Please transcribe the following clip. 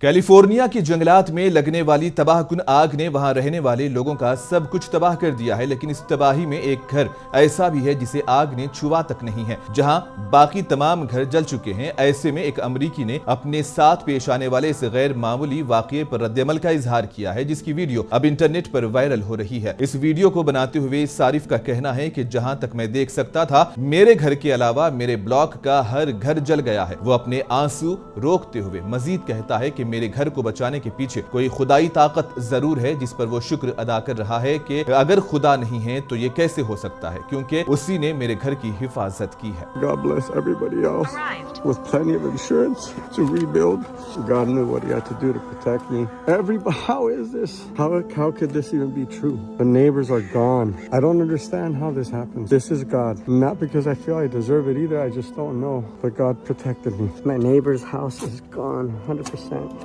California की जंगलात में लगने वाली तबाहकुन आग ने वहां रहने वाले लोगों का सब कुछ तबाह कर दिया है, लेकिन इस तबाही में एक घर ऐसा भी है जिसे आग ने छुआ तक नहीं है, जहां बाकी तमाम घर जल चुके हैं। ऐसे में एक अमरीकी ने अपने साथ पेश आने वाले इस गैर मामूली वाकये पर रद्दअमल का इजहार किया है, जिसकी वीडियो अब इंटरनेट पर वायरल हो रही है। इस वीडियो को बनाते हुए सारिफ का कहना है कि जहां तक मैं देख सकता था, मेरे घर के अलावा मेरे ब्लॉक का हर घर जल गया है। वो अपने आंसू रोकते हुए मजीद कहता है कि मेरे घर को बचाने के पीछे कोई खुदाई ताकत जरूर है, जिस पर वो शुक्र अदा कर रहा है कि अगर खुदा नहीं है तो ये कैसे हो सकता है, क्योंकि उसी ने मेरे घर की हिफाजत की है। God bless everybody else with plenty of insurance to rebuild. God knew what he had to do to protect me. How is this? How could this even be true? The neighbors are gone. I don't understand how this happens. This is God. Not because I feel I deserve it either. I just don't know. But God protected me. My neighbor's house is gone 100%.